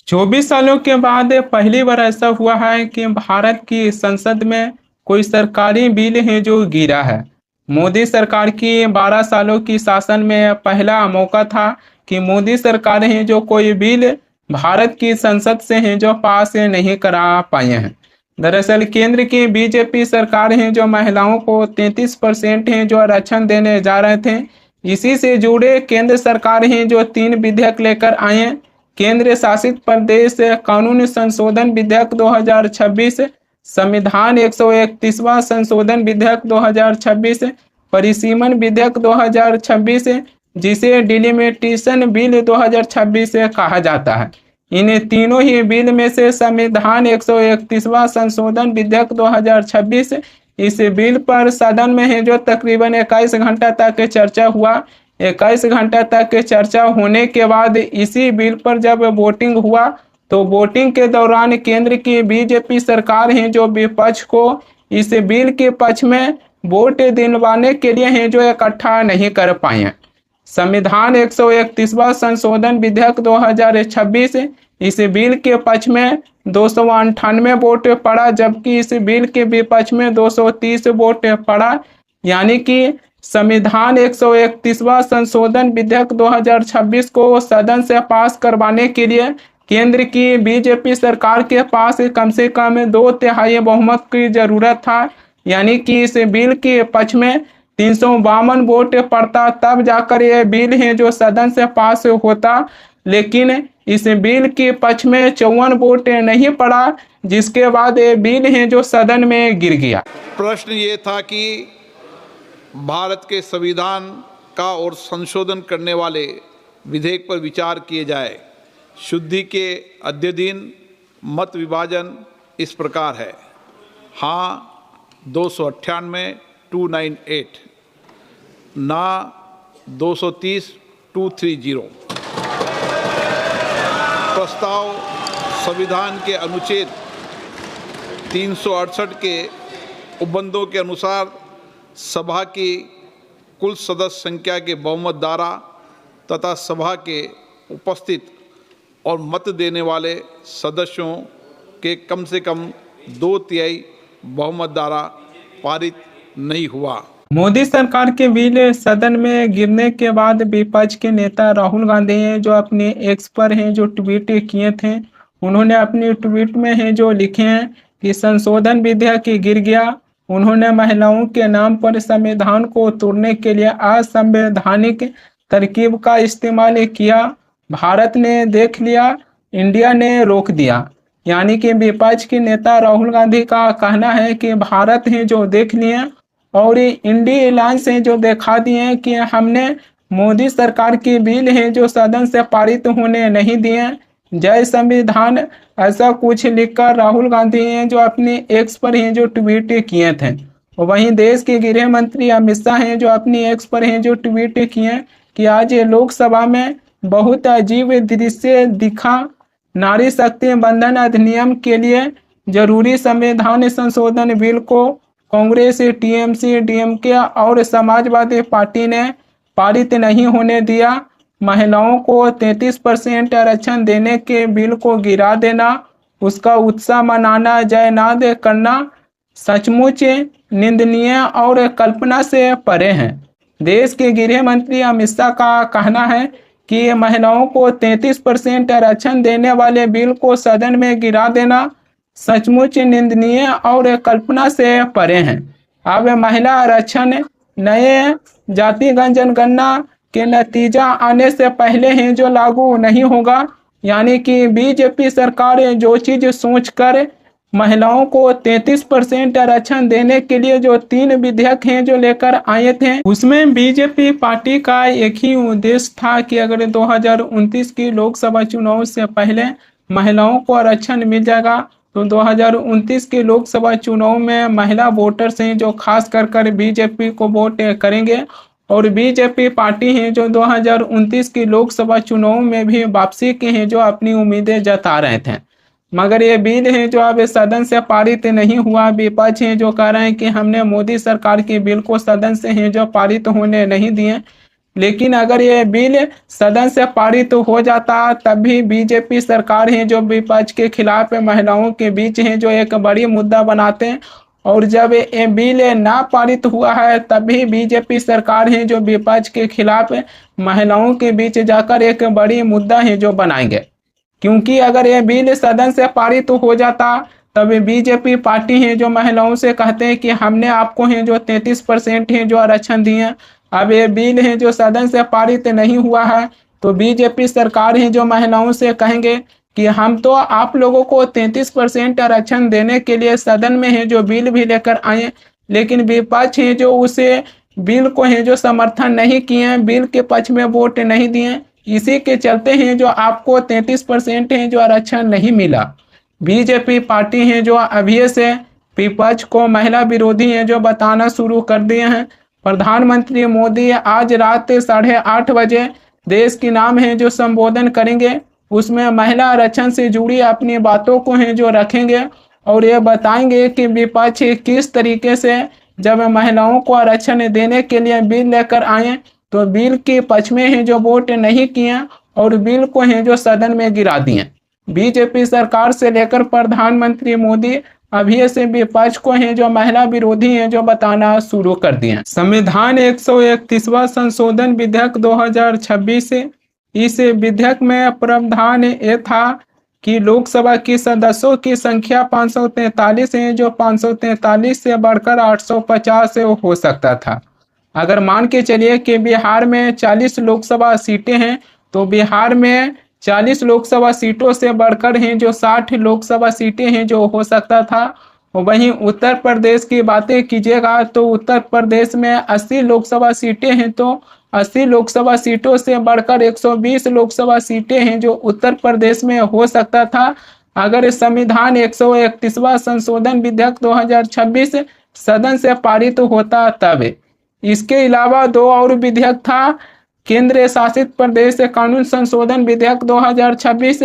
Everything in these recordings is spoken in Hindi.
24 सालों के बाद पहली बार ऐसा हुआ है कि भारत की संसद में कोई सरकारी बिल है जो गिरा है। मोदी सरकार की 12 सालों की शासन में पहला मौका था कि मोदी सरकार है जो कोई बिल भारत की संसद से है जो पास नहीं करा पाए हैं। दरअसल केंद्र की बीजेपी सरकार है जो महिलाओं को 33% है जो आरक्षण देने जा रहे थे। इसी से जुड़े केंद्र सरकार है जो 3 विधेयक लेकर आए हैं। केंद्र शासित प्रदेश कानून संशोधन विधेयक 2026, संविधान 131वां संशोधन विधेयक 2026, परिसीमन विधेयक 2026, जिसे डिलिमिटेशन बिल 2026 कहा जाता है। इन तीनों ही बिल में से संविधान 131वां संशोधन विधेयक 2026, इस बिल पर सदन में है जो तकरीबन 21 घंटा तक चर्चा हुआ। 21 घंटा तक चर्चा होने के बाद इसी बिल पर जब वोटिंग हुआ तो वोटिंग के दौरान केंद्र की बीजेपी सरकार है जो विपक्ष को इस बिल के पक्ष में वोट दिलवाने के लिए है जो इकट्ठा नहीं कर पाए। संविधान 131वां संशोधन विधेयक 2026, इस बिल के पक्ष में 298 वोट पड़ा, जबकि इस बिल के विपक्ष में 230 वोट पड़ा। यानी कि संविधान 131वां संशोधन विधेयक 2026 को सदन से पास करवाने के लिए केंद्र की बीजेपी सरकार के पास कम से कम 2/3 बहुमत की जरूरत था। यानी कि इस बिल के पक्ष में 352 वोट पड़ता, तब जाकर यह बिल है जो सदन से पास होता। लेकिन इस बिल के पक्ष में 54 वोट नहीं पड़ा, जिसके बाद ये बिल है जो सदन में गिर गया। प्रश्न ये था कि भारत के संविधान का और संशोधन करने वाले विधेयक पर विचार किए जाए। शुद्धि के अद्यतन मत विभाजन इस प्रकार है: हाँ 298 298, ना 230 230। प्रस्ताव संविधान के अनुच्छेद 368 के उपबंधों के अनुसार सभा की कुल सदस्य संख्या के बहुमत द्वारा तथा सभा के उपस्थित और मत देने वाले सदस्यों के कम से कम 2/3 बहुमत द्वारा पारित नहीं हुआ। मोदी सरकार के बिल सदन में गिरने के बाद विपक्ष के नेता राहुल गांधी हैं जो अपने एक्स पर हैं जो ट्वीट किए थे। उन्होंने अपने ट्वीट में है जो लिखे हैं कि संशोधन विधेयक गिर गया। उन्होंने महिलाओं के नाम पर संविधान को तोड़ने के लिए असंवैधानिक तरकीब का इस्तेमाल किया। भारत ने देख लिया, इंडिया ने रोक दिया। यानी कि विपक्ष के नेता राहुल गांधी का कहना है कि भारत है जो देख लिए और इंडिया अलायंस से जो दिखा दिए कि हमने मोदी सरकार की बिल है जो सदन से पारित होने नहीं दिए। जय संविधान, ऐसा कुछ लिखकर राहुल गांधी हैं जो अपने एक्स पर हैं जो ट्वीट किए थे। वहीं देश के गृह मंत्री अमित शाह हैं जो अपनी एक्स पर हैं जो ट्वीट किए कि आज लोकसभा में बहुत अजीब दृश्य दिखा। नारी शक्ति बंधन अधिनियम के लिए जरूरी संविधान संशोधन बिल को कांग्रेस, टीएमसी, डीएमके और समाजवादी पार्टी ने पारित नहीं होने दिया। महिलाओं को 33% आरक्षण देने के बिल को गिरा देना, उसका उत्साह मनाना, जयनाद करना सचमुच निंदनीय और कल्पना से परे हैं। देश के गृह मंत्री अमित शाह का कहना है कि महिलाओं को 33% आरक्षण देने वाले बिल को सदन में गिरा देना सचमुच निंदनीय और कल्पना से परे हैं। अब महिला आरक्षण नए जातिगत जनगणना के नतीजा आने से पहले ही जो लागू नहीं होगा। यानी कि बीजेपी सरकार जो चीज सोचकर महिलाओं को 33% आरक्षण देने के लिए जो 3 विधेयक हैं जो लेकर आए थे, उसमें बीजेपी पार्टी का एक ही उद्देश्य था कि अगर 2029 की लोकसभा चुनाव से पहले महिलाओं को आरक्षण मिल जाएगा तो 2029 के लोकसभा चुनाव में महिला वोटर्स हैं जो खास कर बीजेपी को वोट करेंगे और बीजेपी पार्टी है जो 2029 की लोकसभा चुनाव में भी वापसी के हैं जो अपनी उम्मीदें जता रहे थे। मगर ये बिल है जो अब सदन से पारित नहीं हुआ। विपक्ष है जो कह रहे हैं कि हमने मोदी सरकार के बिल को सदन से है जो पारित होने नहीं दिए। लेकिन अगर ये बिल सदन से पारित हो जाता तब भी बीजेपी सरकार है जो विपक्ष के खिलाफ महिलाओं के बीच है जो एक बड़ी मुद्दा बनाते हैं। और जब ये बिल ना पारित हुआ है तब भी बीजेपी सरकार है जो विपक्ष के खिलाफ महिलाओं के बीच जाकर एक बड़ी मुद्दा है जो बनाएंगे। क्योंकि अगर ये बिल सदन से पारित हो जाता तब बीजेपी पार्टी है जो महिलाओं से कहते हैं कि हमने आपको है जो 33% है जो आरक्षण दिए। अब ये बिल है जो सदन से पारित नहीं हुआ है तो बीजेपी सरकार है जो महिलाओं से कहेंगे कि हम तो आप लोगों को 33% आरक्षण देने के लिए सदन में है जो बिल भी लेकर आए, लेकिन विपक्ष है जो उसे बिल को है जो समर्थन नहीं किए, बिल के पक्ष में वोट नहीं दिए। इसी के चलते हैं जो आपको 33% है जो आरक्षण नहीं मिला। बीजेपी पार्टी है जो अभी से विपक्ष को महिला विरोधी है जो बताना शुरू कर दिए हैं। प्रधानमंत्री मोदी आज रात 8:30 बजे देश के नाम है जो संबोधन करेंगे, उसमें महिला आरक्षण से जुड़ी अपनी बातों को है जो रखेंगे और ये बताएंगे कि विपक्ष किस तरीके से जब महिलाओं को आरक्षण देने के लिए बिल लेकर आए तो बिल के पक्ष में है जो वोट नहीं किए और बिल को है जो सदन में गिरा दिए। बीजेपी सरकार से लेकर प्रधानमंत्री मोदी अभी से विपक्ष को है जो महिला विरोधी है जो बताना शुरू कर दिए। संविधान 131वां संशोधन विधेयक 2026 इस विधेयक में प्रावधान ये था कि लोकसभा की सदस्यों की संख्या 543 है जो 543 से बढ़कर 850 से हो सकता था। अगर मान के चलिए कि बिहार में 40 लोकसभा सीटें हैं तो बिहार में 40 लोकसभा सीटों से बढ़कर हैं जो 60 लोकसभा सीटें हैं जो हो सकता था। वहीं उत्तर प्रदेश की बातें कीजिएगा तो उत्तर प्रदेश में 80 लोकसभा सीटें हैं तो 80 लोकसभा सीटों से बढ़कर 120 लोकसभा सीटें हैं जो उत्तर प्रदेश में हो सकता था अगर संविधान 131वां संशोधन विधेयक 2026 सदन से पारित होता तब। इसके अलावा दो और विधेयक था, केंद्र शासित प्रदेश कानून संशोधन विधेयक 2026,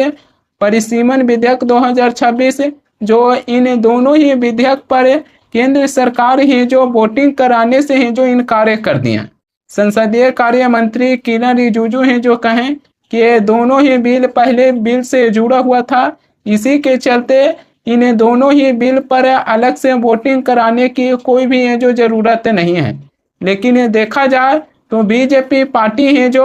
परिसीमन विधेयक 2026, जो इन दोनों ही विधेयक पर केंद्र सरकार ही जो वोटिंग कराने से ही जो इनकार कर दिया। संसदीय कार्य मंत्री किरण रिजिजू हैं जो कहें कि ये दोनों ही बिल पहले बिल से जुड़ा हुआ था, इसी के चलते इन दोनों ही बिल पर अलग से वोटिंग कराने की कोई भी है जो जरूरत नहीं है। लेकिन ये देखा जाए तो बीजेपी पार्टी है जो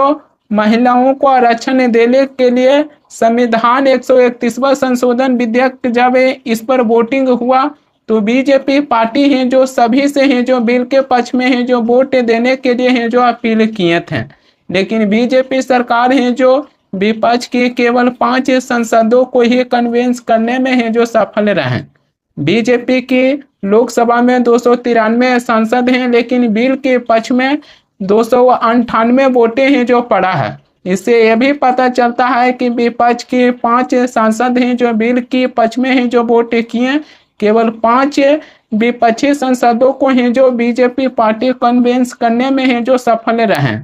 महिलाओं को आरक्षण देने के लिए संविधान 131वां संशोधन विधेयक जब इस पर वोटिंग हुआ तो बीजेपी पार्टी है जो सभी से है जो बिल के पक्ष में है जो वोट देने के लिए है जो अपील किए थे। लेकिन बीजेपी सरकार है जो विपक्ष के केवल 5 सांसदों को ही कन्विंस करने में है जो सफल रहे। बीजेपी की लोकसभा में 293 सांसद हैं लेकिन बिल के पक्ष में 298 वोटें हैं जो पड़ा है। इससे यह भी पता चलता है कि विपक्ष के 5 सांसद हैं जो बिल के पक्ष में हैं जो वोट किए, केवल 5 विपक्षी सांसदों को हैं जो बीजेपी पार्टी कन्विंस करने में हैं जो सफल रहे।